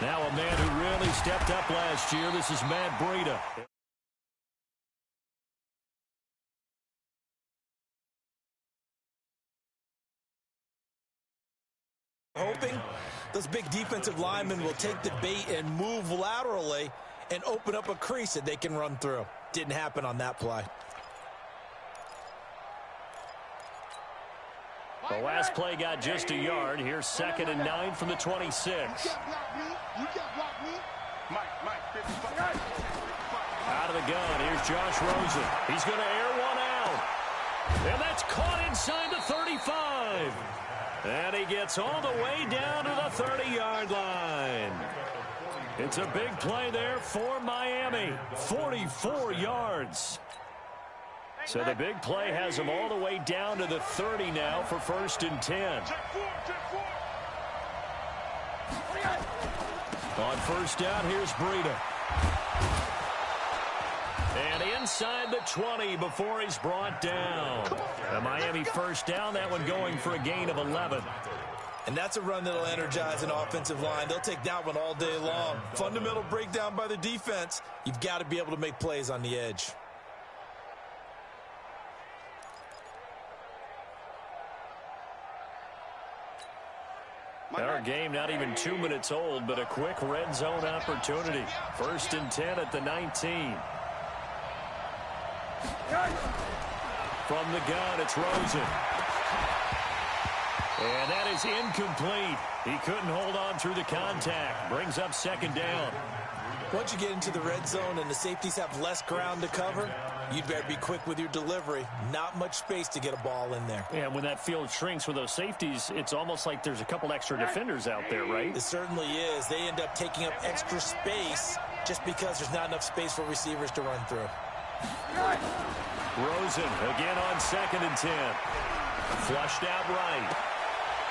Now a man who really stepped up last year. This is Matt Breida. Hoping those big defensive linemen will take the bait and move laterally and open up a crease that they can run through. Didn't happen on that play. The last play got just a yard. Here's 2nd and 9 from the 26. Out of the gun, here's Josh Rosen. He's going to air one out. And that's caught inside the 35. And he gets all the way down to the 30-yard line. It's a big play there for Miami. 44 yards. So the big play has him all the way down to the 30 now for 1st and 10. On 1st down, here's Breida. And inside the 20 before he's brought down. A Miami 1st down, that one going for a gain of 11. And that's a run that'll energize an offensive line. They'll take that one all day long. Fundamental breakdown by the defense. You've got to be able to make plays on the edge. Our game not even 2 minutes old, but a quick red zone opportunity. 1st and 10 at the 19. From the gun, it's Rosen. And that is incomplete. He couldn't hold on through the contact. Brings up 2nd down. Once you get into the red zone and the safeties have less ground to cover, you'd better be quick with your delivery. Not much space to get a ball in there. Yeah, when that field shrinks with those safeties, it's almost like there's a couple extra defenders out there, right? It certainly is. They end up taking up extra space just because there's not enough space for receivers to run through. Rosen again on 2nd and 10. Flushed out right.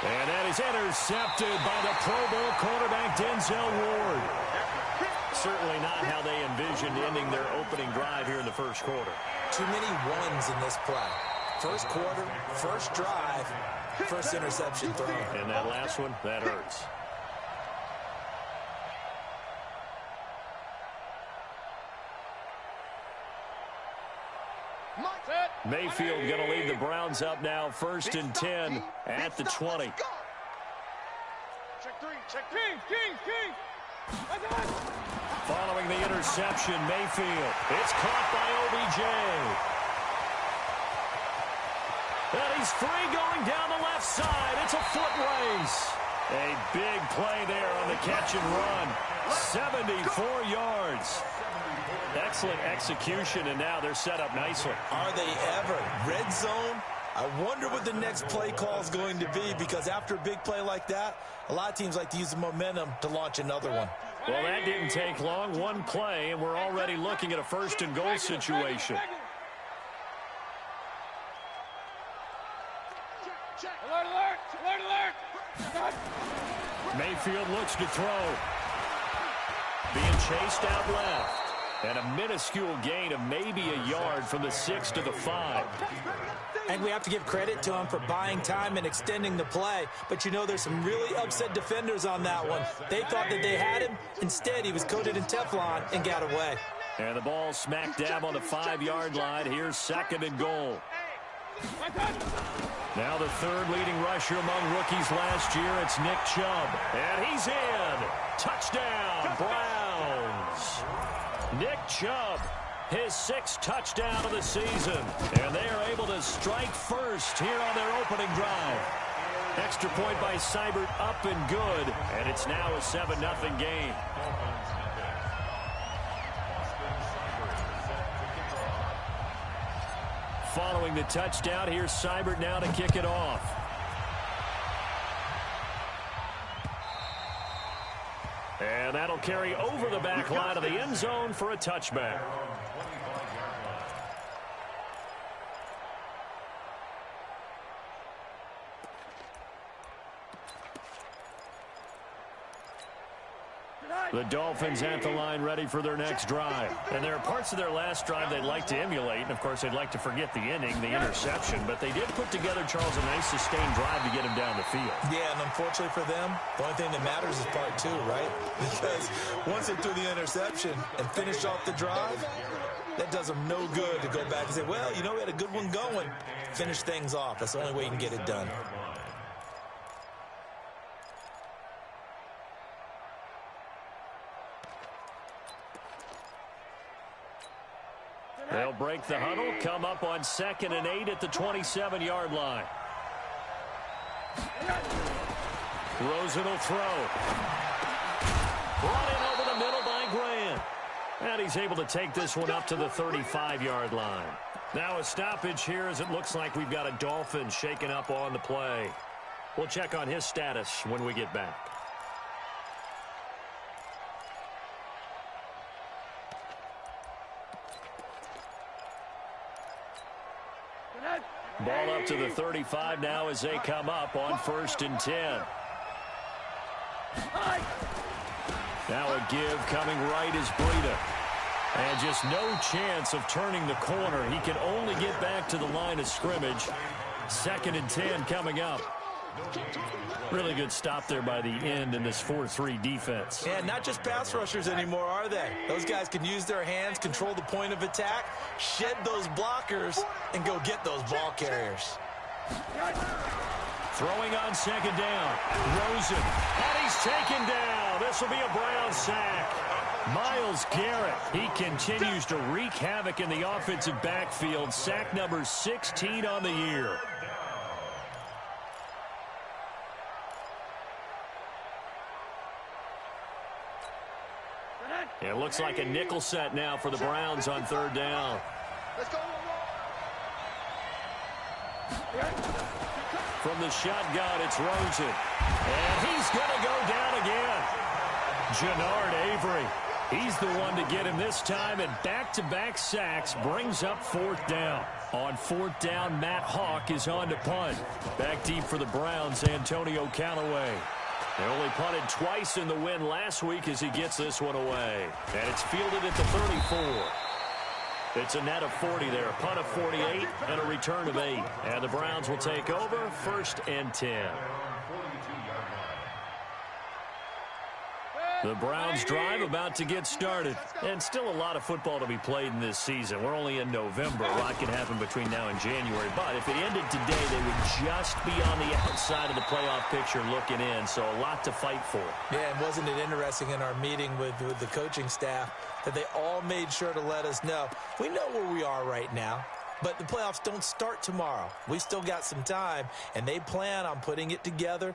And that is intercepted by the Pro Bowl quarterback Denzel Ward. Certainly not how they envisioned ending their opening drive here in the 1st quarter. Too many ones in this play. 1st quarter, 1st drive, 1st interception throw. And that last one, that hurts. Mayfield going to lead the Browns up now, 1st and 10 at the 20. Following the interception, Mayfield. It's caught by OBJ. And he's free going down the left side. It's a foot race. A big play there on the catch and run. 74 yards. Excellent execution, and now they're set up nicely. Are they ever? Red zone? I wonder what the next play call is going to be, because after a big play like that, a lot of teams like to use the momentum to launch another one. Well, that didn't take long. One play, and we're already looking at a 1st and goal situation. Alert, alert, alert, alert. Mayfield looks to throw. Being chased out left. And a minuscule gain of maybe a yard from the 6 to the 5. And we have to give credit to him for buying time and extending the play. But you know, there's some really upset defenders on that one. They thought that they had him. Instead, he was coated in Teflon and got away. And the ball smack dab on the 5-yard line. Here's 2nd and goal. Now the 3rd leading rusher among rookies last year. It's Nick Chubb. And he's in. Touchdown, Browns. Nick Chubb, his 6th touchdown of the season. And they are able to strike first here on their opening drive. Extra point by Seibert, up and good. And it's now a 7-0 game. Following the touchdown, here's Seibert now to kick it off. And that'll carry over the back line of the end zone for a touchback. The Dolphins at the line ready for their next drive. And there are parts of their last drive they'd like to emulate. And, of course, they'd like to forget the inning, the interception. But they did put together, Charles, a nice sustained drive to get him down the field. Yeah, and unfortunately for them, the only thing that matters is part two, right? Because once they threw the interception and finished off the drive, that does them no good to go back and say, well, you know, we had a good one going. Finish things off. That's the only way you can get it done. They'll break the huddle, come up on 2nd and 8 at the 27-yard line. Rosen will throw. Brought in over the middle by Grant. And he's able to take this one up to the 35-yard line. Now a stoppage here as it looks like we've got a Dolphin shaken up on the play. We'll check on his status when we get back. Ball up to the 35 now as they come up on 1st and 10. Now a give coming right is Breida. And just no chance of turning the corner. He can only get back to the line of scrimmage. 2nd and 10 coming up. Really good stop there by the end in this 4-3 defense. And not just pass rushers anymore, are they? Those guys can use their hands, control the point of attack, shed those blockers, and go get those ball carriers. Throwing on 2nd down. Rosen. And he's taken down. This will be a Brown sack. Myles Garrett, he continues to wreak havoc in the offensive backfield. Sack number 16 on the year. It looks like a nickel set now for the Browns on 3rd down. Let's go. From the shotgun, it's Rosen. And he's going to go down again. Jannard Avery. He's the one to get him this time, and back-to-back sacks brings up 4th down. On 4th down, Matt Hawk is on to punt. Back deep for the Browns, Antonio Callaway. They only punted twice in the win last week as he gets this one away. And it's fielded at the 34. It's a net of 40 there, a punt of 48, and a return of 8. And the Browns will take over 1st and 10. The Browns drive about to get started. And still a lot of football to be played in this season. We're only in November. A lot can happen between now and January. But if it ended today, they would just be on the outside of the playoff picture looking in. So a lot to fight for. Yeah, and wasn't it interesting in our meeting with the coaching staff that they all made sure to let us know. We know where we are right now. But the playoffs don't start tomorrow. We still got some time, and they plan on putting it together,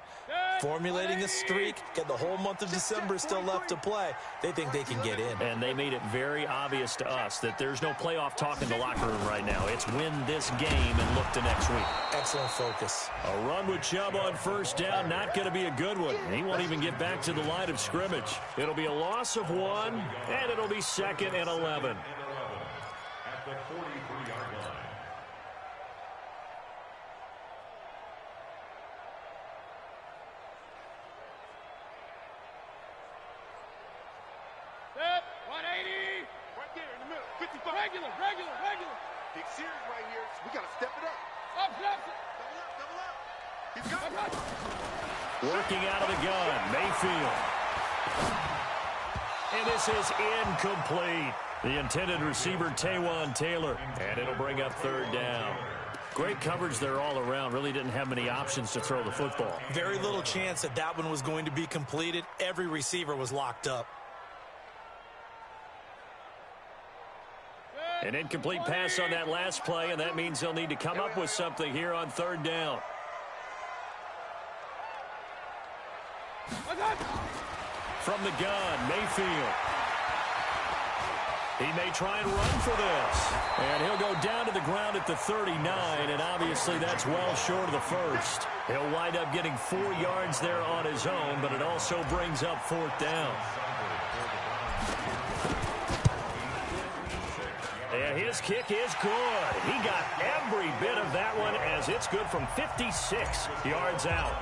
formulating a streak, get the whole month of December still left to play. They think they can get in. And they made it very obvious to us that there's no playoff talk in the locker room right now. It's win this game and look to next week. Excellent focus. A run with Chubb on 1st down, not going to be a good one. He won't even get back to the line of scrimmage. It'll be a loss of 1, and it'll be 2nd and 11. At the 43-yard line. Step, 180. Right there in the middle. 55. Regular. Big series right here. We got to step it up. Up. Double up. He's got it. Working out of the gun, Mayfield. And this is incomplete. The intended receiver, Taywan Taylor. And it'll bring up 3rd down. Great coverage there all around. Really didn't have many options to throw the football. Very little chance that that one was going to be completed. Every receiver was locked up. An incomplete pass on that last play, and that means they'll need to come up with something here on 3rd down. From the gun, Mayfield. He may try and run for this. And he'll go down to the ground at the 39, and obviously that's well short of the 1st. He'll wind up getting 4 yards there on his own, but it also brings up 4th down. And his kick is good. He got every bit of that one as it's good from 56 yards out.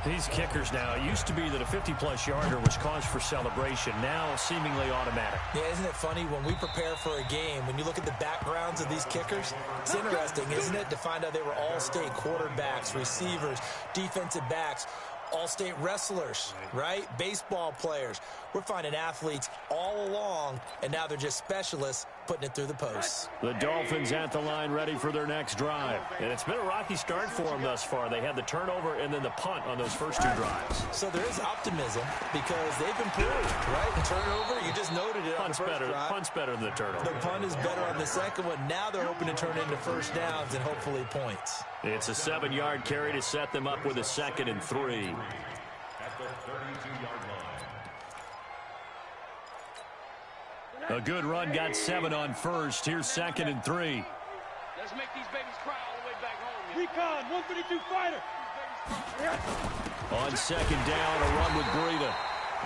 These kickers now, it used to be that a 50-plus yarder was cause for celebration. Now seemingly automatic. Yeah, isn't it funny when we prepare for a game, when you look at the backgrounds of these kickers, it's interesting, isn't it, to find out they were all-state quarterbacks, receivers, defensive backs, all-state wrestlers, right? Baseball players. We're finding athletes all along, and now they're just specialists putting it through the posts. The Dolphins at the line ready for their next drive. And it's been a rocky start for them thus far. They had the turnover and then the punt on those first two drives. So there is optimism because they've improved, right? The turnover, you just noted it on the first drive. Punt's better than the turnover. The punt is better on the second one. Now they're hoping to turn into first downs and hopefully points. It's a 7-yard carry to set them up with a 2nd and 3. At the 32-yard line. A good run, got 7 on first. Here's 2nd and 3. Let's make these babies cry all the way back home. Recon, 132 fighter. On 2nd down, a run with Breida.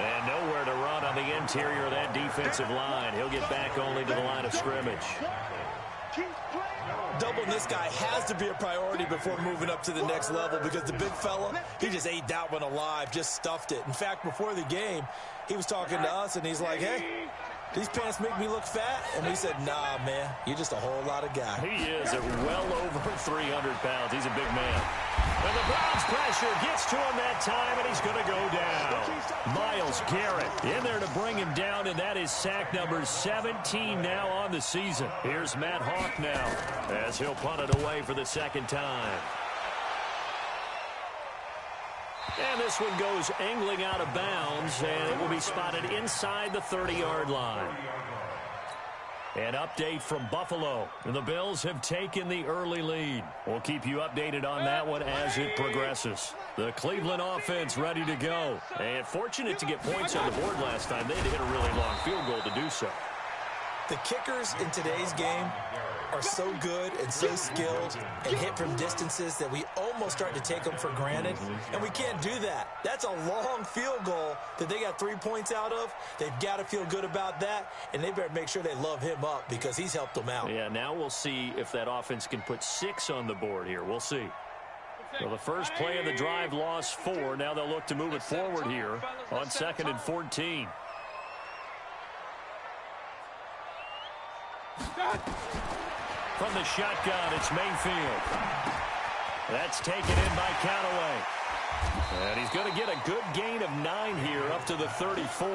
And nowhere to run on the interior of that defensive line. He'll get back only to the line of scrimmage. Doubling this guy has to be a priority before moving up to the next level because the big fella, he just ate that one alive, just stuffed it. In fact, before the game, he was talking to us, and he's like, hey, these pants make me look fat? And we said, nah, man, you're just a whole lot of guy. He is at well over 300 pounds. He's a big man. And the Browns pressure gets to him that time, and he's going to go down. Myles Garrett in there to bring him down, and that is sack number 17 now on the season. Here's Matt Hawk now as he'll punt it away for the second time. And this one goes angling out of bounds, and it will be spotted inside the 30-yard line. An update from Buffalo. The Bills have taken the early lead. We'll keep you updated on that one as it progresses. The Cleveland offense ready to go. And fortunate to get points on the board last time. They had to hit a really long field goal to do so. The kickers in today's game are so good and so skilled and hit from distances that we almost start to take them for granted, and we can't do that. That's a long field goal that they got 3 points out of. They've got to feel good about that, and they better make sure they love him up because he's helped them out. Yeah, now we'll see if that offense can put 6 on the board here. We'll see. Well, the first play of the drive lost 4. Now they'll look to move it forward here on 2nd and 14. From the shotgun, it's Mayfield. That's taken in by Callaway. And he's going to get a good gain of 9 here up to the 34.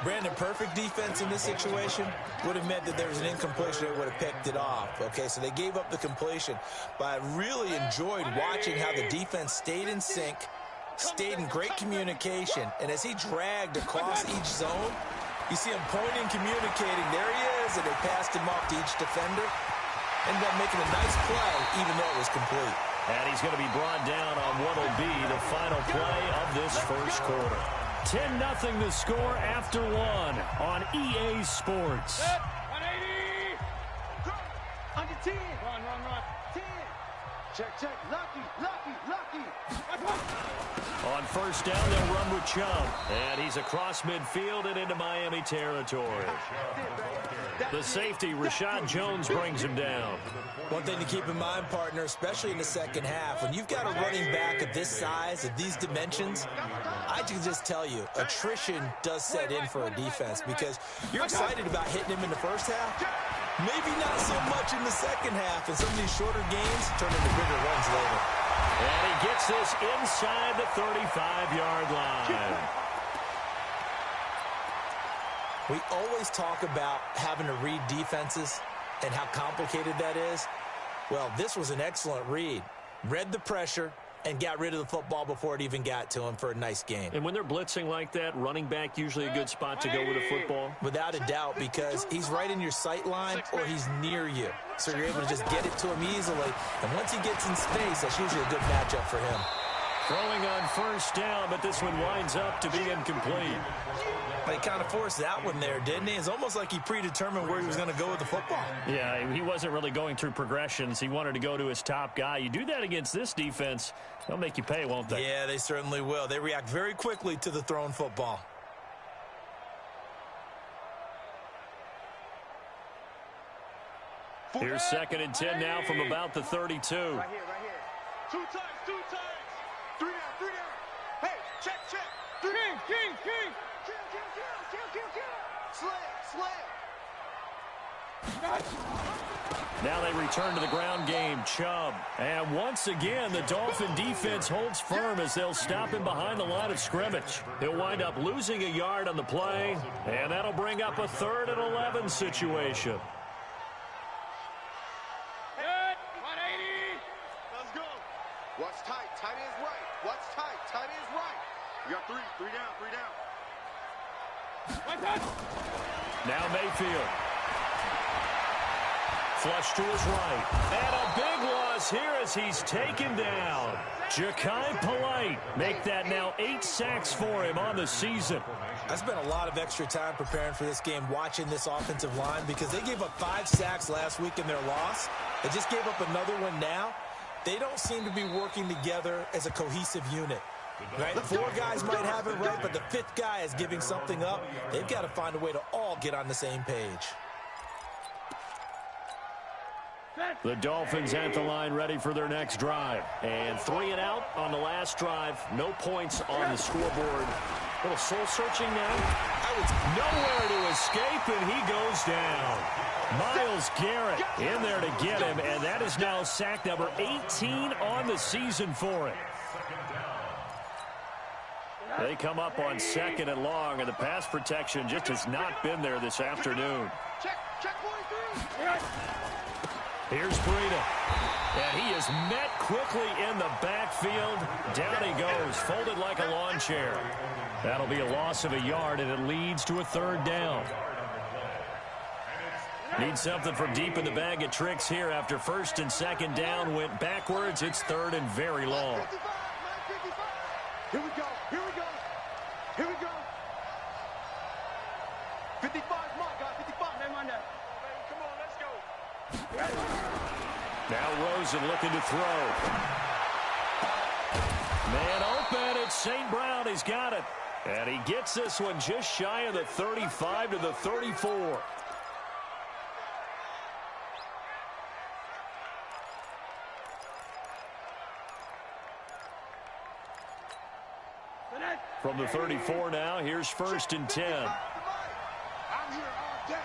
Brandon, perfect defense in this situation would have meant that there was an incompletion that would have picked it off. Okay, so they gave up the completion. But I really enjoyed watching how the defense stayed in sync, stayed in great communication. And as he dragged across each zone, you see him pointing, communicating. There he is, and they passed him off to each defender. Ended up making a nice play, even though it was complete. And he's going to be brought down on what will be the final play of this first quarter. 10-0 the score after 1 on EA Sports. 180. Under 10. Run. 10. Check. Lucky. On first down, they'll run with Chubb. And he's across midfield and into Miami territory. The safety, Rashad Jones, brings him down. One thing to keep in mind, partner, especially in the second half, when you've got a running back of this size, of these dimensions, I can just tell you, attrition does set in for a defense because you're excited about hitting him in the first half. Maybe not so much in the second half, and some of these shorter games turn into bigger runs later. And he gets this inside the 35-yard line. We always talk about having to read defenses and how complicated that is. Well, this was an excellent read. Read the pressure and got rid of the football before it even got to him for a nice game. And when they're blitzing like that, running back usually a good spot to go with a football? Without a doubt, because he's right in your sight line or he's near you. So you're able to just get it to him easily. And once he gets in space, that's usually a good matchup for him. Throwing on first down, but this one winds up to be incomplete. He kind of forced that one there, didn't he? It's almost like he predetermined where he was going to go with the football. Yeah, he wasn't really going through progressions. He wanted to go to his top guy. You do that against this defense, they'll make you pay, won't they? Yeah, they certainly will. They react very quickly to the thrown football. Here's 2nd and 10 now from about the 32. Right here. Two times, two times. Three down, three down. Hey, check, check. King, king, king. Kill. Slam. Now they return to the ground game. Chubb. And once again, the Dolphin defense holds firm as they'll stop him behind the line of scrimmage. He'll wind up losing a yard on the play, and that'll bring up a 3rd and 11 situation. 180. Let's go. Watch tight. Tight end's right. Watch tight. Tight end's right. You got three down. Now Mayfield. Flush to his right. And a big loss here as he's taken down. Ja'Kai Polite make that now 8 sacks for him on the season. I spent a lot of extra time preparing for this game watching this offensive line because they gave up 5 sacks last week in their loss. They just gave up another one now. They don't seem to be working together as a cohesive unit. Right? 4 guys might have it right, but the 5th guy is giving something up. They've got to find a way to all get on the same page. The Dolphins at the line ready for their next drive. And 3 and out on the last drive. No points on the scoreboard. A little soul-searching now. Nowhere to escape, and he goes down. Myles Garrett in there to get him, and that is now sack number 18 on the season for him. They come up on 2nd and long, and the pass protection just has not been there this afternoon. Check 43. Here's Breida. And he is met quickly in the backfield. Down he goes, folded like a lawn chair. That'll be a loss of a yard, and it leads to a 3rd down. Need something from deep in the bag of tricks here after 1st and 2nd down went backwards. It's 3rd and very long. 55. Here we go. 55, come on, guys, 55. Come on, let's go. Now Rosen looking to throw. Man open, it's St. Brown. He's got it. And he gets this one just shy of the 35 to the 34. From the 34 now, here's 1st and 10. I'm here all day.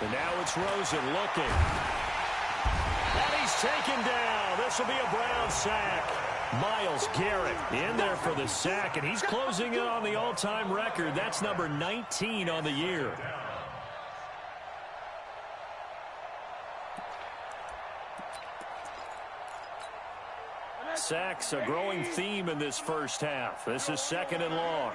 And now it's Rosen looking. And he's taken down. This will be a Brown sack. Myles Garrett in there for the sack, and he's closing in on the all-time record. That's number 19 on the year. Sacks, a growing theme in this first half. This is 2nd and long.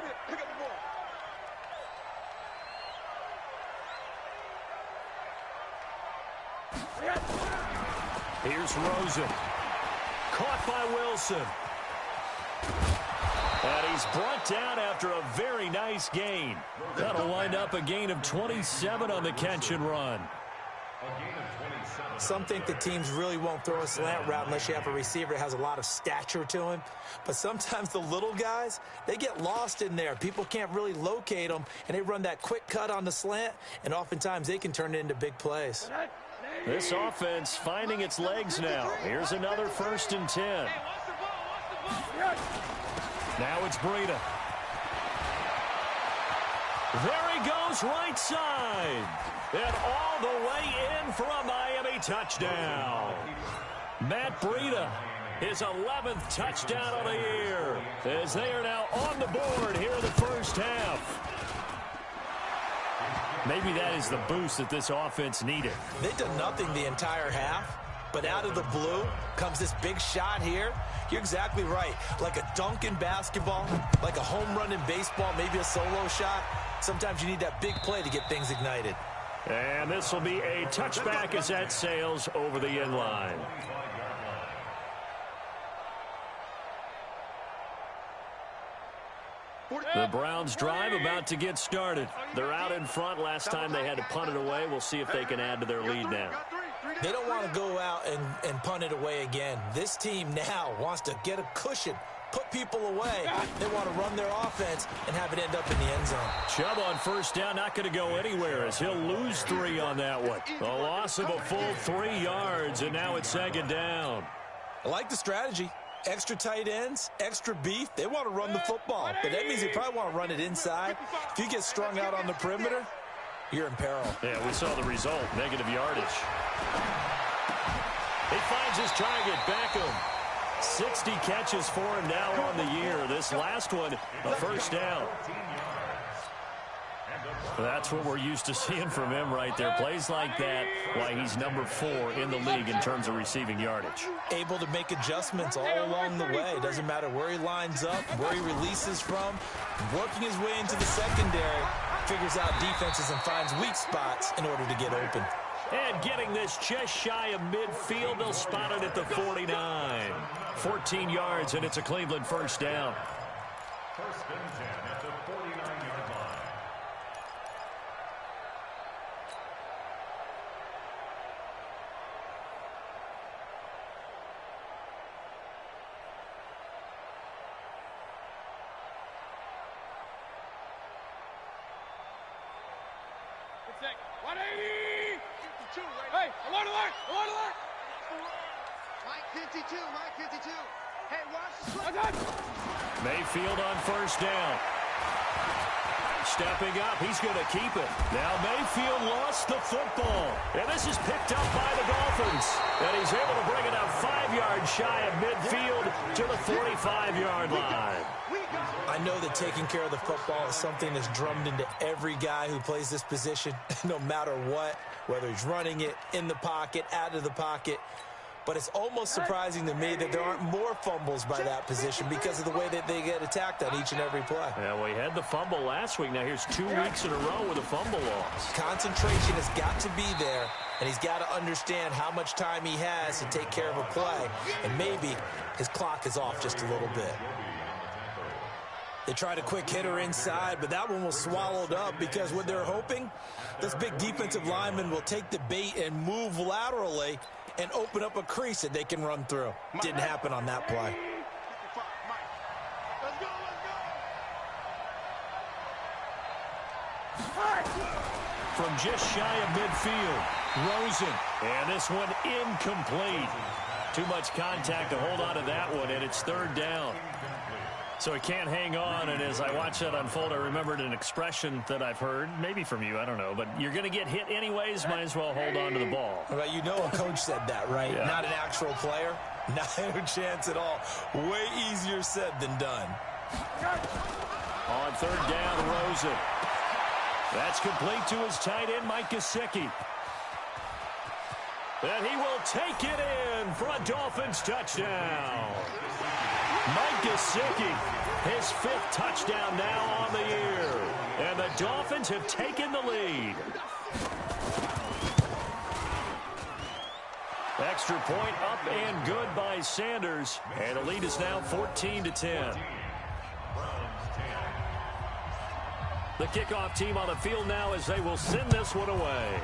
Here's Rosen. Caught by Wilson. And he's brought down after a very nice gain. That'll wind up a gain of 27 on the catch and run. Some think the teams really won't throw a slant route unless you have a receiver that has a lot of stature to him. But sometimes the little guys, they get lost in there. People can't really locate them, and they run that quick cut on the slant, and oftentimes they can turn it into big plays. This offense finding its legs now. Here's another 1st and 10. Now it's Breida. There he goes, right side. And all the way in for a Miami touchdown. Matt Breida, his 11th touchdown of the year, as they are now on the board here in the first half. Maybe that is the boost that this offense needed. They've done nothing the entire half, but out of the blue comes this big shot here. You're exactly right. Like a dunk in basketball, like a home run in baseball, maybe a solo shot. Sometimes you need that big play to get things ignited. And this will be a touchback as that sails over the end line. The Browns drive about to get started. They're out in front. Last time they had to punt it away. We'll see if they can add to their lead now. They don't want to go out and punt it away again. This team now wants to get a cushion put people away. They want to run their offense and have it end up in the end zone. Chubb on first down, not going to go anywhere as he'll lose 3 on that one. A loss of a full 3 yards, and now it's second down. I like the strategy. Extra tight ends, extra beef. They want to run the football, but that means they probably want to run it inside. If you get strung out on the perimeter, you're in peril. Yeah, we saw the result, negative yardage. He finds his target, Beckham. 60 catches for him now on the year. This last one, a first down. That's what we're used to seeing from him right there. Plays like that, why he's number 4 in the league in terms of receiving yardage. Able to make adjustments all along the way. Doesn't matter where he lines up, where he releases from. Working his way into the secondary, figures out defenses and finds weak spots in order to get open. And getting this just shy of midfield, they'll spot it at the 49. 14 yards, and it's a Cleveland first down. First and 10 at the 49-yard line. Good sec. 180! Hey, alert, alert, alert, alert! Mike 52, Mike 52. Hey, watch the slip. Mayfield on first down. Stepping up, he's going to keep it. Now Mayfield lost the football. And this is picked up by the Dolphins. And he's able to bring it up 5 yards shy of midfield to the 45-yard line. I know that taking care of the football is something that's drummed into every guy who plays this position, no matter what, whether he's running it, in the pocket, out of the pocket. But it's almost surprising to me that there aren't more fumbles by that position because of the way that they get attacked on each and every play. Yeah, well, he had the fumble last week. Now here's 2 weeks in a row with a fumble loss. Concentration has got to be there, and he's got to understand how much time he has to take care of a play. And maybe his clock is off just a little bit. They tried a quick hitter inside, but that one was swallowed up because what they're hoping, this big defensive lineman will take the bait and move laterally and open up a crease that they can run through. Didn't happen on that play. Let's go, let's go. From just shy of midfield, Rosen. And this one incomplete. Too much contact to hold on to that one, and it's third down. So he can't hang on, and as I watch that unfold, I remembered an expression that I've heard, maybe from you, I don't know, but you're going to get hit anyways, might as well hold on to the ball. Well, you know a coach said that, right? Yeah. Not an actual player. Not a chance at all. Way easier said than done. On third down, Rosen. That's complete to his tight end, Mike Gesicki. And he will take it in for a Dolphins touchdown. Mike Gesicki, his 5th touchdown now on the year. And the Dolphins have taken the lead. Extra point up and good by Sanders. And the lead is now 14-10. The kickoff team on the field now as they will send this one away.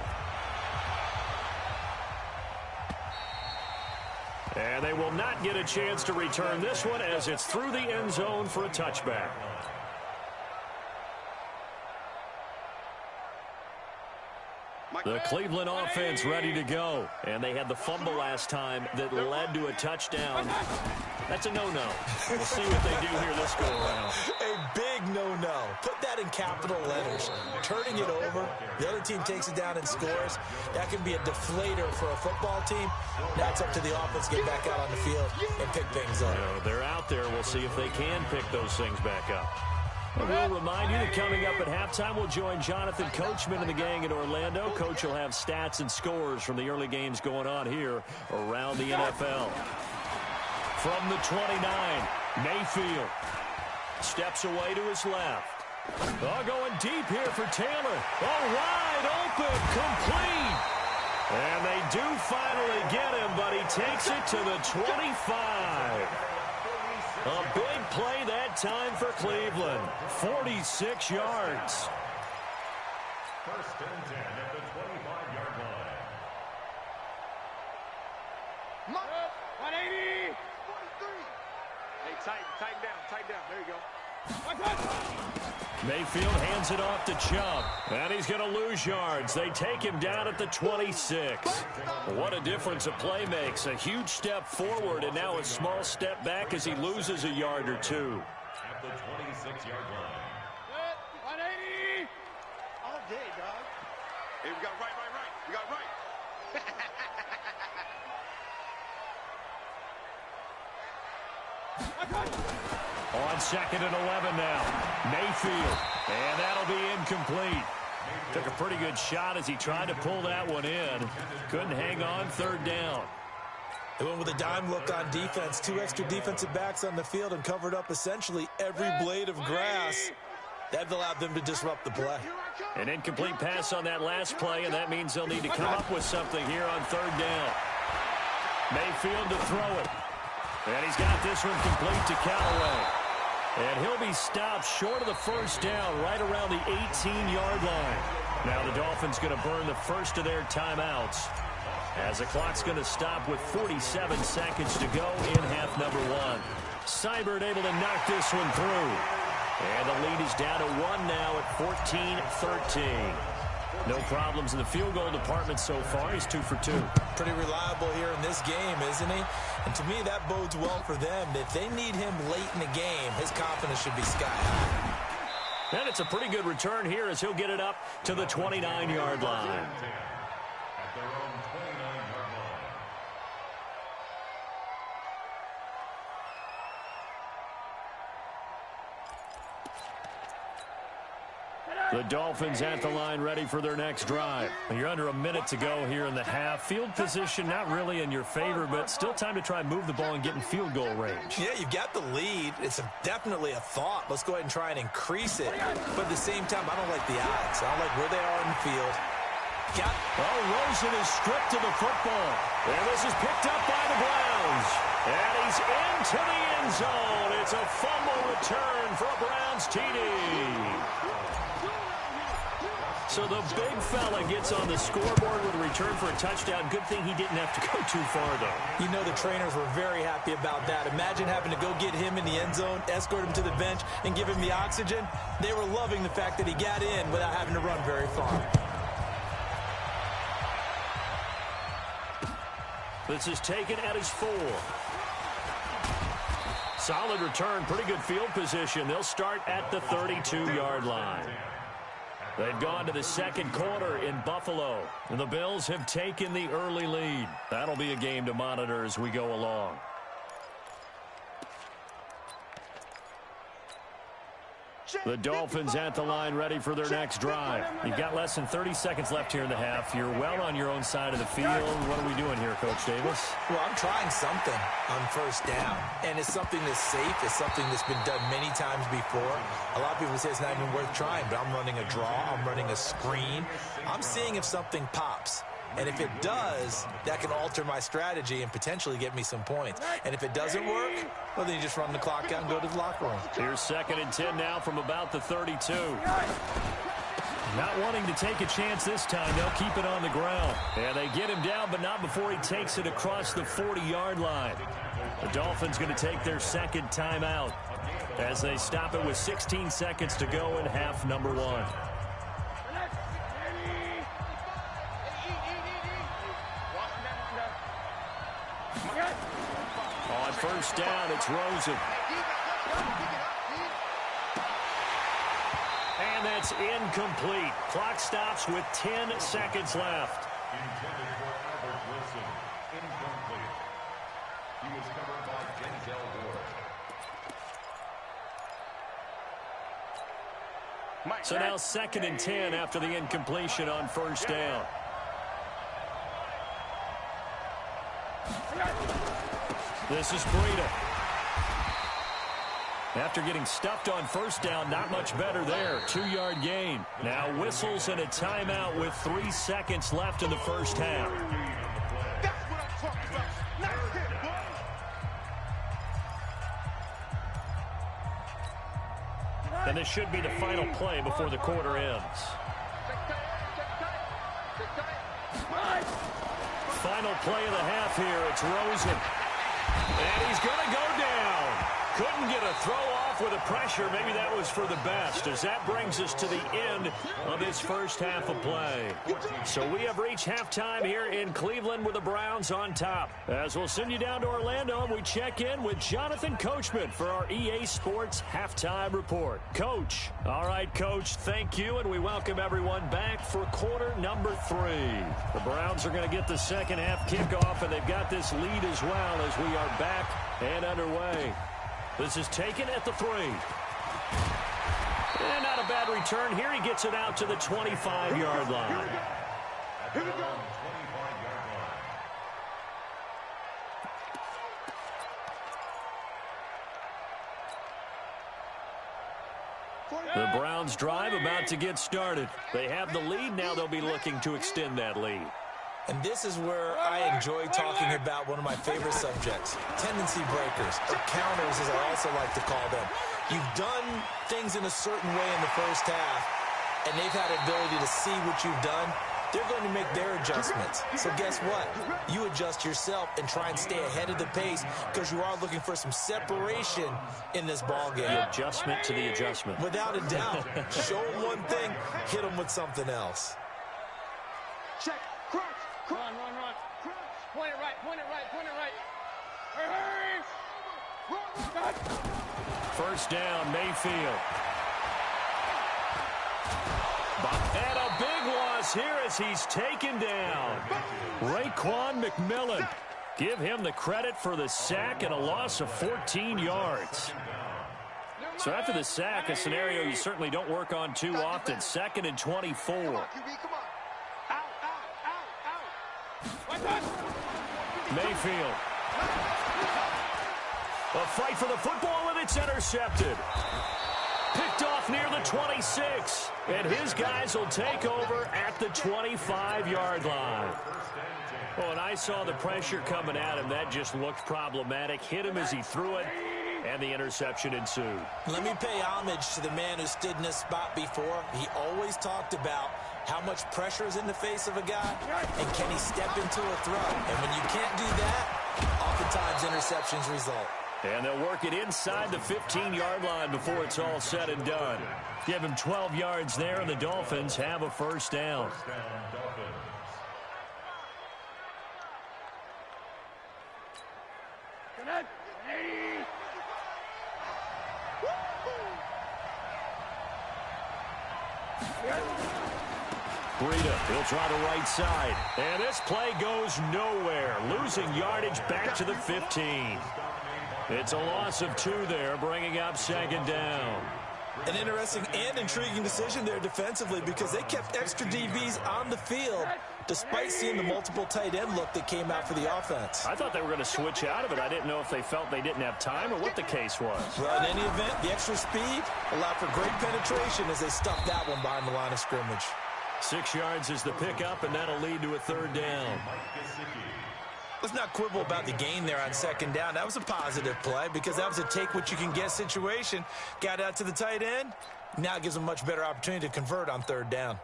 And they will not get a chance to return this one as it's through the end zone for a touchback. The Cleveland offense ready to go. And they had the fumble last time that led to a touchdown. That's a no-no. We'll see what they do here this go-around. A big no-no. Put that in capital letters. Turning it over, the other team takes it down and scores. That can be a deflator for a football team. Now it's up to the offense to get back out on the field and pick things up. They're out there. We'll see if they can pick those things back up. We'll remind you that coming up at halftime, we'll join Jonathan Coachman and the gang in Orlando. Coach will have stats and scores from the early games going on here around the NFL. From the 29, Mayfield steps away to his left. Oh, going deep here for Taylor. Oh, wide open, complete. And they do finally get him, but he takes it to the 25. A big play that time for Cleveland. 46 yards. First and 10 at the 25-yard line. 180! 43. Hey, Tighten down. There you go. Mayfield hands it off to Chubb, and he's going to lose yards. They take him down at the 26. What a difference a play makes. A huge step forward, and now a small step back as he loses a yard or two. At the 26-yard line. 180. All day, dog. Hey, we got right. We got right. On 2nd and 11 now. Mayfield, and that'll be incomplete. Took a pretty good shot as he tried to pull that one in. Couldn't hang on 3rd down. They went with a dime look on defense. 2 extra defensive backs on the field and covered up essentially every blade of grass. That allowed them to disrupt the play. An incomplete pass on that last play, and that means they'll need to come up with something here on 3rd down. Mayfield to throw it. And he's got this one complete to Callaway. And he'll be stopped short of the 1st down, right around the 18-yard line. Now the Dolphins going to burn the first of their timeouts, as the clock's going to stop with 47 seconds to go in half number 1. Seibert able to knock this one through. And the lead is down to 1 now at 14-13. No problems in the field goal department so far. He's 2 for 2. Pretty reliable here in this game, isn't he? And to me, that bodes well for them. If they need him late in the game, his confidence should be sky high. And it's a pretty good return here as he'll get it up to the 29-yard line. At their own 29-yard line. The Dolphins at the line, ready for their next drive. You're under a minute to go here in the half. Field position not really in your favor, but still time to try and move the ball and get in field goal range. Yeah, you've got the lead. It's definitely a thought. Let's go ahead and try and increase it. But at the same time, I don't like the odds. I don't like where they are in the field. Rosen is stripped to the football. And this is picked up by the Browns. And he's into the end zone. It's a fumble return for a Browns TD. So the big fella gets on the scoreboard with a return for a touchdown. Good thing he didn't have to go too far, though. You know the trainers were very happy about that. Imagine having to go get him in the end zone, escort him to the bench, and give him the oxygen. They were loving the fact that he got in without having to run very far. This is taken at his 4. Solid return, pretty good field position. They'll start at the 32-yard line. They've gone to the 2nd quarter in Buffalo, and the Bills have taken the early lead. That'll be a game to monitor as we go along. The Dolphins at the line, ready for their next drive. You've got less than 30 seconds left here in the half. You're well on your own side of the field. What are we doing here, Coach Davis? Well, I'm trying something on 1st down, and it's something that's safe. It's something that's been done many times before. A lot of people say it's not even worth trying, but I'm running a draw. I'm running a screen. I'm seeing if something pops. And if it does, that can alter my strategy and potentially get me some points. And if it doesn't work, well, then you just run the clock out and go to the locker room. Here's 2nd and 10 now from about the 32. Not wanting to take a chance this time, they'll keep it on the ground. And they get him down, but not before he takes it across the 40-yard line. The Dolphins going to take their 2nd timeout as they stop it with 16 seconds to go in half number 1. On 1st down, it's Rosen. And that's incomplete. Clock stops with 10 seconds left. Intended for Albert Wilson. Incomplete. He was covered by Denzel Ward. So now 2nd and 10 after the incompletion on 1st down. This is Breida. After getting stuffed on 1st down, not much better there. 2-yard gain. Now whistles and a timeout with 3 seconds left in the 1st half. That's what I'm talking about. Nice hit, boy. And this should be the final play before the quarter ends. Final play of the half here. It's Rosen. And he's going to go down. Couldn't get a throw off with the pressure. Maybe that was for the best, as that brings us to the end of this first half of play. So we have reached halftime here in Cleveland with the Browns on top. As we'll send you down to Orlando, and we check in with Jonathan Coachman for our EA Sports Halftime Report. Coach. All right, Coach, thank you, and we welcome everyone back for quarter number 3. The Browns are going to get the second half kickoff, and they've got this lead as well as we are back and underway. This is taken at the 3. And not a bad return here. He gets it out to the 25-yard line. Here we go. 25-yard line. The Browns drive about to get started. They have the lead. Now they'll be looking to extend that lead. And this is where I enjoy talking about one of my favorite subjects, tendency breakers, or counters as I also like to call them. You've done things in a certain way in the first half, and they've had the ability to see what you've done. They're going to make their adjustments. So guess what? You adjust yourself and try and stay ahead of the pace because you are looking for some separation in this ball game. The adjustment to the adjustment. Without a doubt. Show them one thing, hit them with something else. Check. Crunch. Run. Point it right. Hurry. First down, Mayfield. And a big loss here as he's taken down. Raekwon McMillan. Give him the credit for the sack and a loss of 14 yards. So after the sack, a scenario you certainly don't work on too often. 2nd and 24. Come on. Mayfield. A fight for the football, and it's intercepted. Picked off near the 26. And his guys will take over at the 25-yard line. Oh, and I saw the pressure coming at him. That just looked problematic. Hit him as he threw it, and the interception ensued. Let me pay homage to the man who stood in this spot before. He always talked about how much pressure is in the face of a guy, and can he step into a throw? And when you can't do that, oftentimes interceptions result. And they'll work it inside the 15-yard line before it's all said and done. Give him 12 yards there, and the Dolphins have a first down. Breida, he'll try the right side. And this play goes nowhere. Losing yardage back to the 15. It's a loss of 2 there, bringing up 2nd down. An interesting and intriguing decision there defensively because they kept extra DBs on the field despite seeing the multiple tight end look that came out for the offense. I thought they were going to switch out of it. I didn't know if they felt they didn't have time or what the case was. Well, in any event, the extra speed allowed for great penetration as they stuffed that one behind the line of scrimmage. 6 yards is the pickup, and that'll lead to a 3rd down. Let's not quibble about the gain there on 2nd down. That was a positive play because that was a take-what-you-can-get situation. Got out to the tight end. Now it gives them a much better opportunity to convert on 3rd down.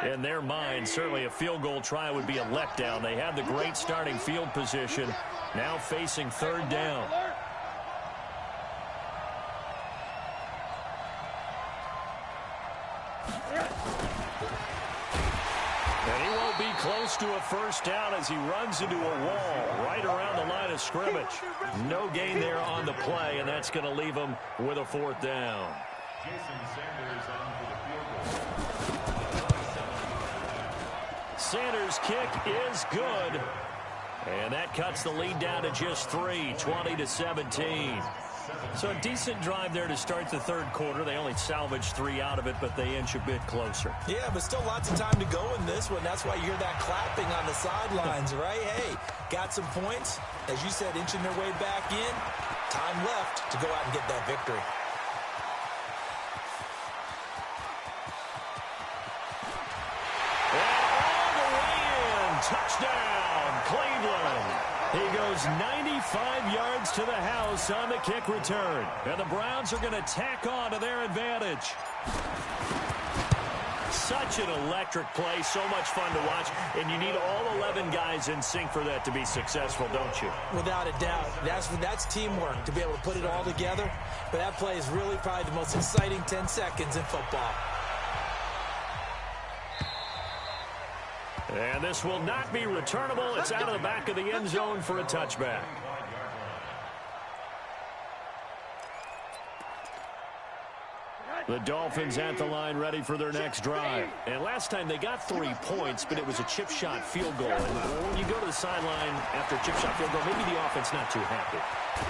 In their mind, certainly a field goal try would be a letdown. They have the great starting field position, now facing 3rd down. And he won't be close to a first down as he runs into a wall right around the line of scrimmage. No gain there on the play, and that's going to leave him with a 4th down. Sanders' kick is good. And that cuts the lead down to just 3, 20-17. So a decent drive there to start the 3rd quarter. They only salvaged 3 out of it, but they inch a bit closer. Yeah, but still lots of time to go in this one. That's why you hear that clapping on the sidelines, right? Hey, got some points. As you said, inching their way back in. Time left to go out and get that victory. Touchdown, Cleveland. He goes 95 yards to the house on the kick return. And the Browns are going to tack on to their advantage. such an electric play, so much fun to watch, and you need all 11 guys in sync for that to be successful, don't you? Without a doubt. That's teamwork, to be able to put it all together. But that play is really probably the most exciting 10 seconds in football. And this will not be returnable. It's out of the back of the end zone for a touchback. The Dolphins at the line ready for their next drive. And last time they got 3 points, but it was a chip shot field goal. And when you go to the sideline after a chip shot field goal, maybe the offense not too happy.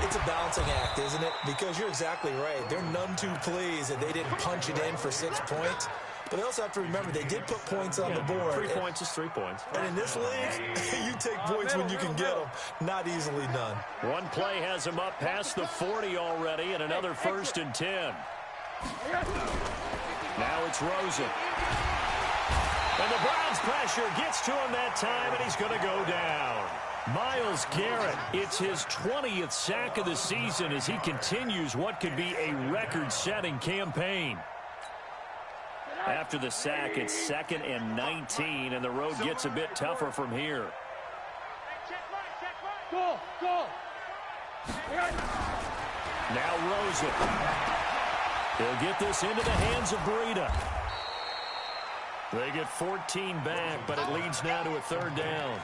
It's a balancing act, isn't it? Because you're exactly right. They're none too pleased that they didn't punch it in for 6 points. But they also have to remember they did put points on the board. 3 points is 3 points. And in this league, you take points when you can get them. Not easily done. One play has him up past the 40 already, and another 1st and 10. Now it's Rosen. And the Browns pressure gets to him that time, and he's going to go down. Myles Garrett, it's his 20th sack of the season as he continues what could be a record-setting campaign. After the sack, it's 2nd and 19, and the road gets a bit tougher from here. Go. Now Rosen. He'll get this into the hands of Breida. They get 14 back, but it leads now to a 3rd down.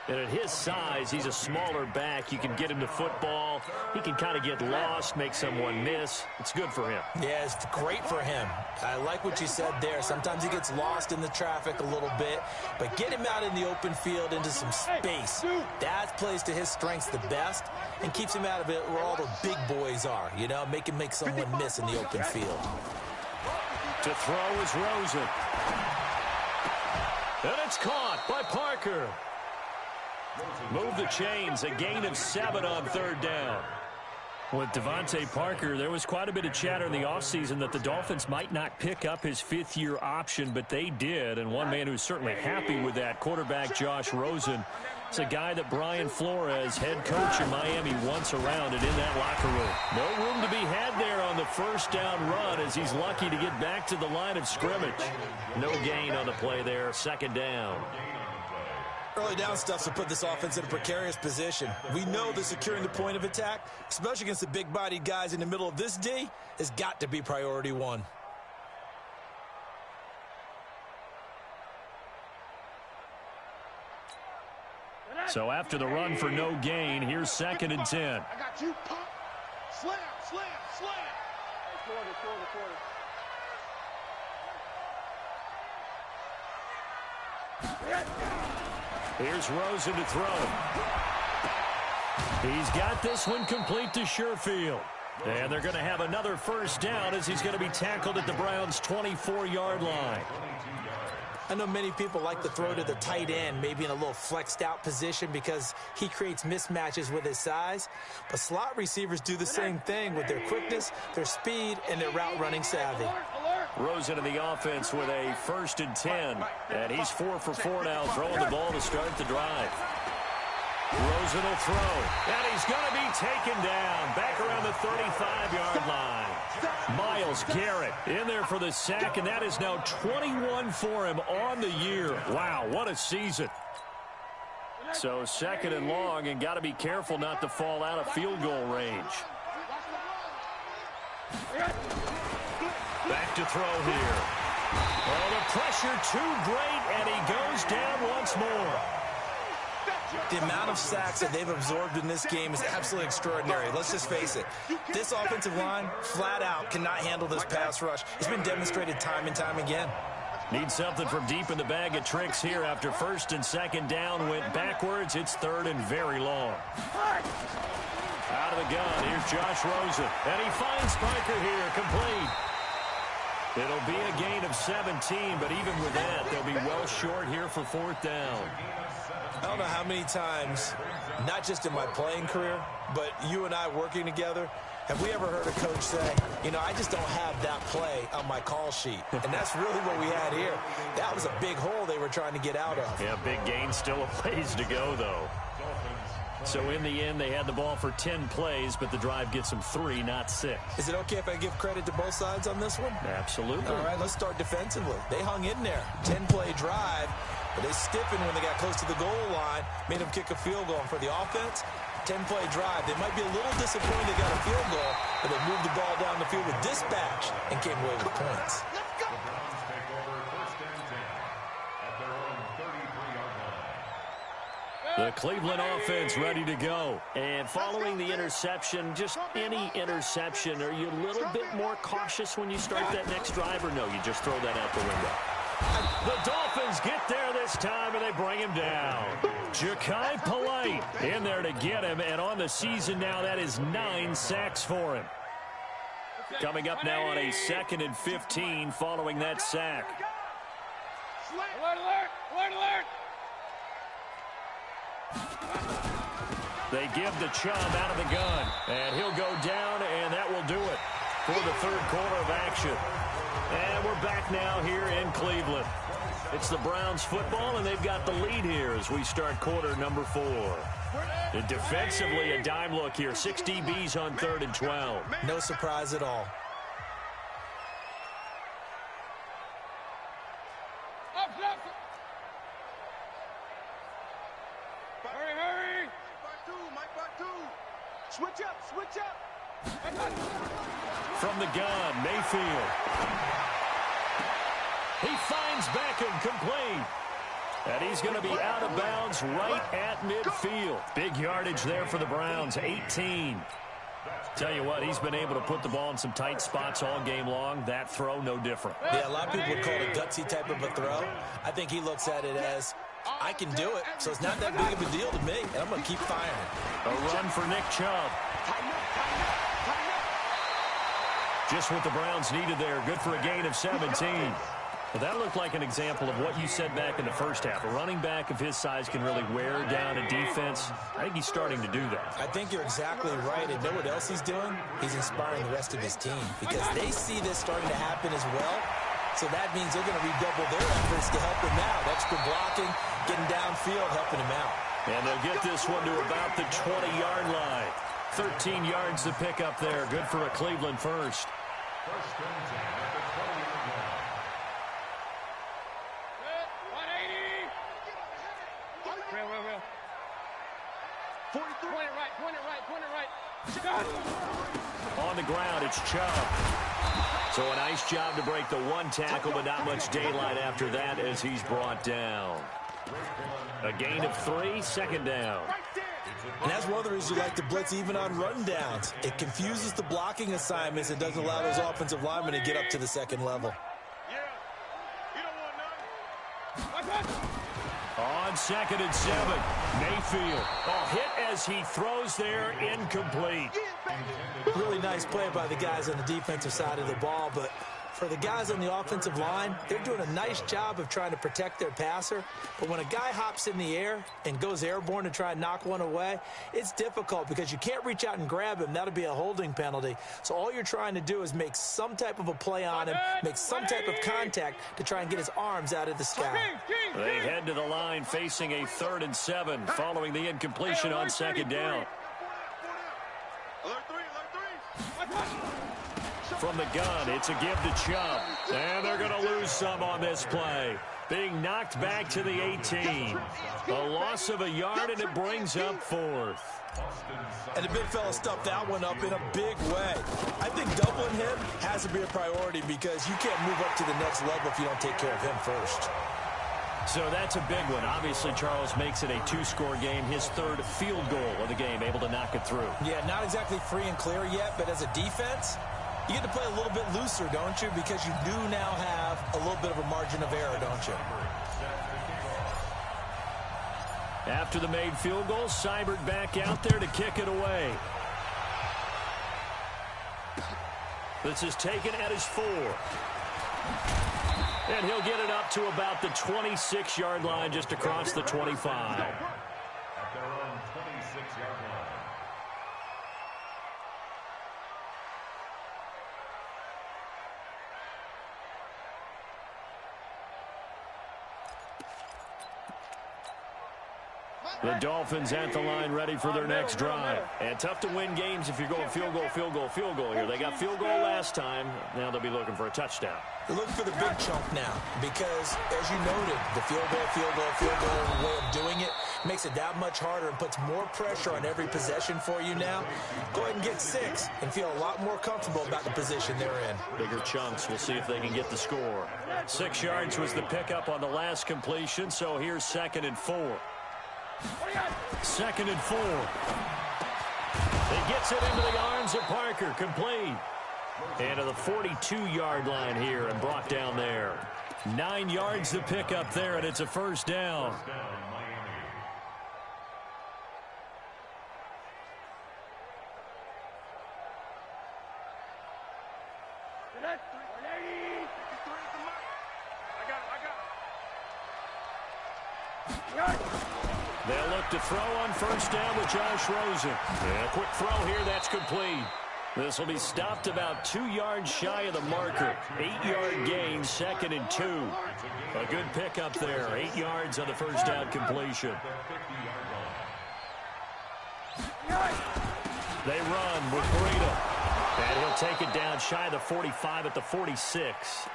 And at his size, he's a smaller back. You can get him to football. He can kind of get lost, make someone miss. It's good for him. Yeah, it's great for him. I like what you said there. Sometimes he gets lost in the traffic a little bit, but get him out in the open field into some space. That plays to his strengths the best and keeps him out of it where all the big boys are, you know, make him make someone miss in the open field. To throw is Rosen. And it's caught by Parker. Move the chains, a gain of 7 on 3rd down. With Devontae Parker, there was quite a bit of chatter in the offseason that the Dolphins might not pick up his 5th-year option, but they did. And one man who's certainly happy with that, quarterback Josh Rosen. It's a guy that Brian Flores, head coach in Miami, wants around and in that locker room. No room to be had there on the 1st down run as he's lucky to get back to the line of scrimmage. No gain on the play there, 2nd down. Early down stuff to put this offense in a precarious position. We know that securing the point of attack, especially against the big-bodied guys in the middle of this D, has got to be priority 1. So after the run for no gain, here's 2nd and 10. I got you. Pump. Slam. Here's Rosen to throw. He's got this one complete to Sherfield. And they're going to have another 1st down as he's going to be tackled at the Browns' 24-yard line. I know many people like to throw to the tight end, maybe in a little flexed out position because he creates mismatches with his size. But slot receivers do the same thing with their quickness, their speed, and their route running savvy. Rosen in the offense with a 1st and 10. And he's 4 for 4 now, throwing the ball to start the drive. Rosen will throw, and he's going to be taken down back around the 35-yard line. Myles Garrett in there for the sack, and that is now 21 for him on the year. Wow, what a season. So 2nd and long, and got to be careful not to fall out of field goal range. Back to throw here. Oh, the pressure too great, and he goes down once more. The amount of sacks that they've absorbed in this game is absolutely extraordinary. Let's just face it. This offensive line, flat out, cannot handle this pass rush. It's been demonstrated time and time again. Need something from deep in the bag of tricks here after 1st and 2nd down went backwards. It's 3rd and very long. Out of the gun, here's Josh Rosen. And he finds Parker here, complete. It'll be a gain of 17, but even with that, they'll be well short here for 4th down. I don't know how many times, not just in my playing career, but you and I working together, have we ever heard a coach say, you know, I just don't have that play on my call sheet. And that's really what we had here. That was a big hole they were trying to get out of. Yeah, big gain, still a ways to go, though. So in the end, they had the ball for 10 plays, but the drive gets them 3, not 6. Is it okay if I give credit to both sides on this one? Absolutely. All right, let's start defensively. They hung in there. 10-play drive, but they stiffened when they got close to the goal line, made them kick a field goal. And for the offense, 10-play drive. They might be a little disappointed they got a field goal, but they moved the ball down the field with dispatch and came away with points. The Browns take over 1st and 10 at their own 33-yard line. The Cleveland offense ready to go. And following the interception, just any interception, are you a little bit more cautious when you start that next drive, or no, you just throw that out the window? The Dolphins get there this time, and they bring him down. Ja'Kai Polite in there to get him, and on the season now, that is 9 sacks for him. Coming up now on a 2nd and 15 following that sack. Alert, alert, alert, alert. They give the Chubb out of the gun, and he'll go down, and that will do it for the 3rd quarter of action. And we're back now here in Cleveland. It's the Browns football, and they've got the lead here as we start quarter number 4. And defensively, a dime look here. 6 DBs on 3rd and 12. No surprise at all. Up, up. Hurry, hurry. Mike Batu. Switch up, switch up. From the gun, Mayfield. He finds Beckham complete. And he's going to be out of bounds right at midfield. Big yardage there for the Browns, 18. Tell you what, he's been able to put the ball in some tight spots all game long. That throw, no different. Yeah, a lot of people would call it a gutsy type of a throw. I think he looks at it as, I can do it, so it's not that big of a deal to me, and I'm going to keep firing. A run for Nick Chubb. Just what the Browns needed there. Good for a gain of 17. Well, that looked like an example of what you said back in the first half. A running back of his size can really wear down a defense. I think he's starting to do that. I think you're exactly right. And know what else he's doing? He's inspiring the rest of his team because they see this starting to happen as well. So that means they're going to redouble their efforts to help him out. Extra blocking, getting downfield, helping him out. And they'll get this one to about the 20-yard line. 13 yards to pick up there. Good for a Cleveland first. 1st and 10 at the 20-yard line. 180. Real. 43. Point it right. On the ground, it's Chubb. So a nice job to break the one tackle, but not much daylight after that as he's brought down. A gain of 3, 2nd down. And that's one of the reasons you like to blitz even on rundowns. It confuses the blocking assignments and doesn't allow those offensive linemen to get up to the 2nd level. On 2nd and 7, Mayfield. Oh, hit as he throws there, incomplete. Really nice play by the guys on the defensive side of the ball, but for the guys on the offensive line, they're doing a nice job of trying to protect their passer. But when a guy hops in the air and goes airborne to try and knock one away, it's difficult because you can't reach out and grab him. That'll be a holding penalty. So all you're trying to do is make some type of a play on him, make some type of contact to try and get his arms out of the sky. They head to the line facing a 3rd and 7 following the incompletion on 2nd down. From the gun, it's a give to Chubb. And they're going to lose some on this play. Being knocked back to the 18. A loss of a yard, and it brings up 4th. And the big fella stuffed that one up in a big way. I think doubling him has to be a priority because you can't move up to the next level if you don't take care of him first. So that's a big one. Obviously, Charles makes it a 2-score game. His 3rd field goal of the game, able to knock it through. Yeah, not exactly free and clear yet, but as a defense, you get to play a little bit looser, don't you? Because you do now have a little bit of a margin of error, don't you? After the made field goal, Seibert back out there to kick it away. This is taken at his 4. And he'll get it up to about the 26-yard line, just across the 25. At their own 26-yard line. The Dolphins at the line ready for their next drive. And tough to win games if you're going field goal, field goal, field goal here. They got field goal last time. Now they'll be looking for a touchdown. They're looking for the big chunk now because, as you noted, the field goal way of doing it makes it that much harder and puts more pressure on every possession for you now. Go ahead and get 6 and feel a lot more comfortable about the position they're in. Bigger chunks. We'll see if they can get the score. 6 yards was the pickup on the last completion, so here's 2nd and 4. 2nd and 4. He gets it into the arms of Parker. Complete. And to the 42-yard line here and brought down there. 9 yards to pick up there, and it's a first down. They'll look to throw on first down with Josh Rosen. And a quick throw here, that's complete. This will be stopped about 2 yards shy of the marker. 8-yard gain, 2nd and 2. A good pickup there. 8 yards on the first down completion. They run with Breida. And he'll take it down shy of the 45 at the 46.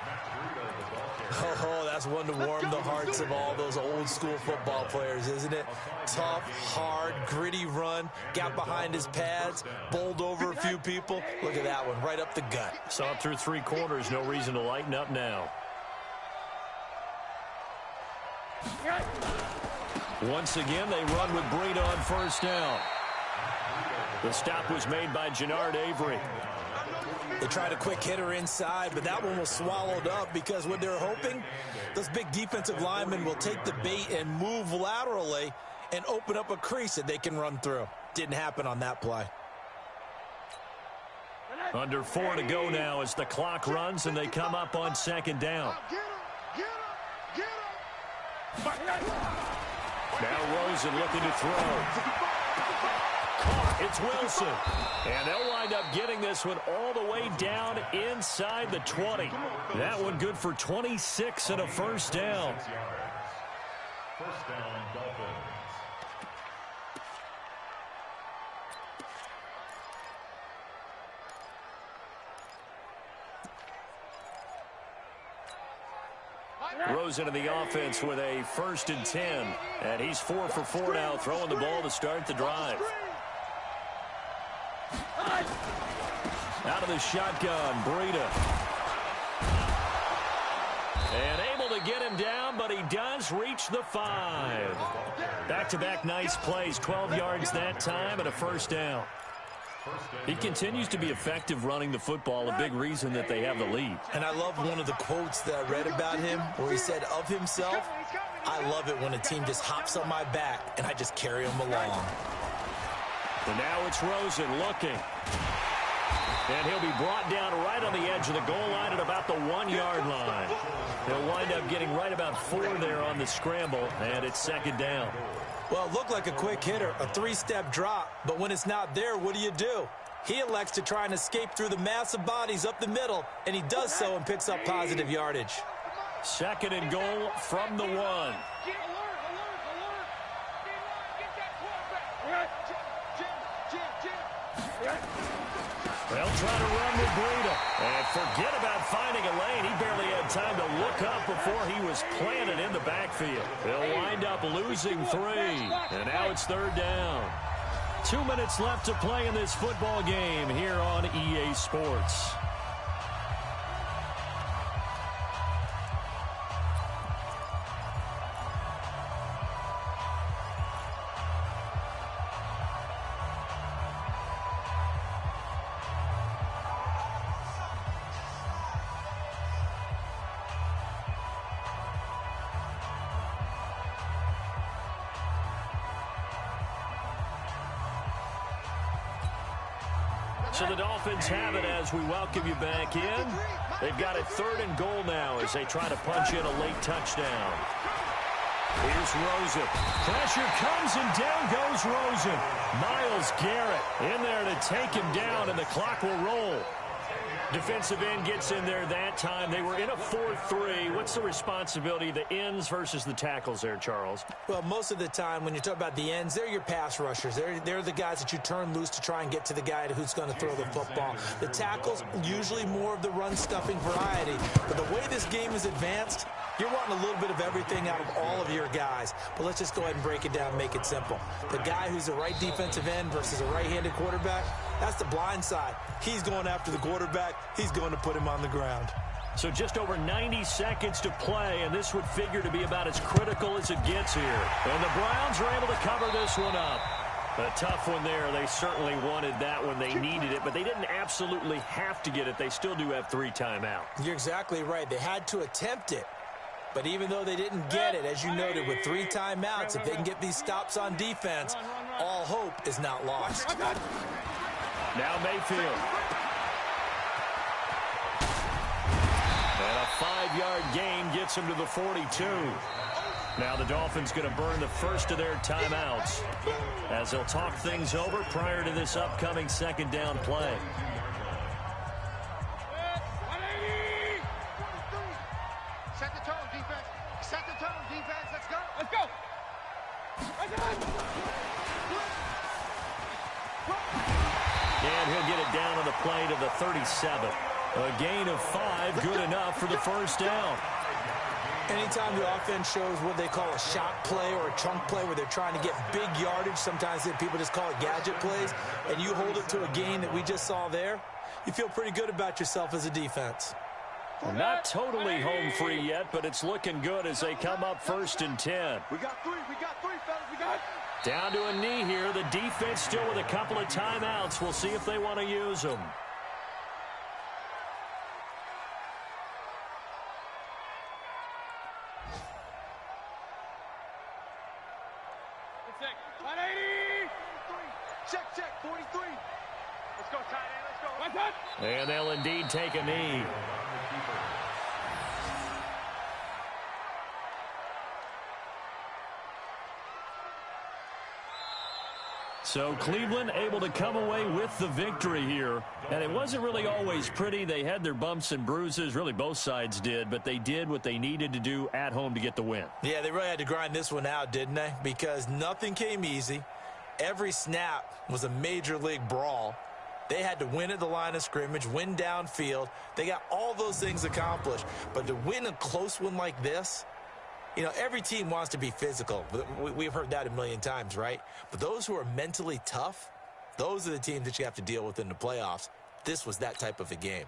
Oh, that's one to warm the hearts of all those old school football players, isn't it? Tough, hard, gritty run, got behind his pads, bowled over a few people. Look at that one, right up the gut. Saw it through 3 quarters, no reason to lighten up now. Once again, they run with Breida on first down. The stop was made by Jannard Avery. They tried a quick hitter inside, but that one was swallowed up because what they're hoping, those big defensive linemen will take the bait and move laterally and open up a crease that they can run through. Didn't happen on that play. Under 4 to go now as the clock runs and they come up on 2nd down. Now Rosen looking to throw. It's Wilson. And they'll wind up getting this one all the way down inside the 20. That one good for 26 and a first down. First down, Dolphins. Rosen in the offense with a 1st and 10. And he's 4 for 4 now, throwing the ball to start the drive. Out of the shotgun, Breida. And able to get him down, but he does reach the 5. Back-to-back nice plays, 12 yards that time and a first down. He continues to be effective running the football, a big reason that they have the lead. And I love one of the quotes that I read about him where he said of himself, "I love it when a team just hops on my back and I just carry them along." And now it's Rosen looking. And he'll be brought down right on the edge of the goal line at about the 1-yard line. He'll wind up getting right about 4 there on the scramble, and it's 2nd down. Well, it looked like a quick hitter, a 3-step drop, but when it's not there, what do? He elects to try and escape through the massive bodies up the middle, and he does so and picks up positive yardage. 2nd and goal from the 1. They'll try to run with Breida. And forget about finding a lane. He barely had time to look up before he was planted in the backfield. They'll wind up losing 3. And now it's 3rd down. 2 minutes left to play in this football game here on EA Sports. So the Dolphins have it as we welcome you back in. They've got a 3rd and goal now as they try to punch in a late touchdown. Here's Rosen. Pressure comes, and down goes Rosen. Myles Garrett in there to take him down, and the clock will roll. Defensive end gets in there that time. They were in a 4-3. What's the responsibility of the ends versus the tackles there, Charles? Well, most of the time when you talk about the ends, they're your pass rushers. They're the guys that you turn loose to try and get to the guy who's going to throw the football. The tackles, usually more of the run-stuffing variety. But the way this game is advanced, you're wanting a little bit of everything out of all of your guys. But let's just go ahead and break it down and make it simple. The guy who's the right defensive end versus a right-handed quarterback, that's the blind side. He's going after the quarterback. He's going to put him on the ground. So just over 90 seconds to play, and this would figure to be about as critical as it gets here. And the Browns are able to cover this one up. A tough one there. They certainly wanted that when they needed it, but they didn't absolutely have to get it. They still do have 3 timeouts. You're exactly right. They had to attempt it. But even though they didn't get it, as you noted, with 3 timeouts, if they can get these stops on defense, all hope is not lost. Now Mayfield. And a 5-yard gain gets him to the 42. Now the Dolphins going to burn the first of their timeouts as they'll talk things over prior to this upcoming second down play. Set the tone, defense. Set the tone, defense. Let's go. Let's go. And he'll get it down on the play to the 37. A gain of 5, good enough for the first down. Anytime the offense shows what they call a shot play or a chunk play where they're trying to get big yardage, sometimes people just call it gadget plays, and you hold it to a gain that we just saw there, you feel pretty good about yourself as a defense. Not totally home free yet, but it's looking good as they come up 1st and 10. We got 3, fellas. We got. Down to a knee here. The defense still with a couple of timeouts. We'll see if they want to use them. Check, 43. Let's go, tight end, let's go. And they'll indeed take a knee. So Cleveland able to come away with the victory here. And it wasn't really always pretty. They had their bumps and bruises. Really, both sides did. But they did what they needed to do at home to get the win. Yeah, they really had to grind this one out, didn't they? Because nothing came easy. Every snap was a major league brawl. They had to win at the line of scrimmage, win downfield. They got all those things accomplished. But to win a close one like this, you know, every team wants to be physical. We've heard that a million times, right? But those who are mentally tough, those are the teams that you have to deal with in the playoffs. This was that type of a game.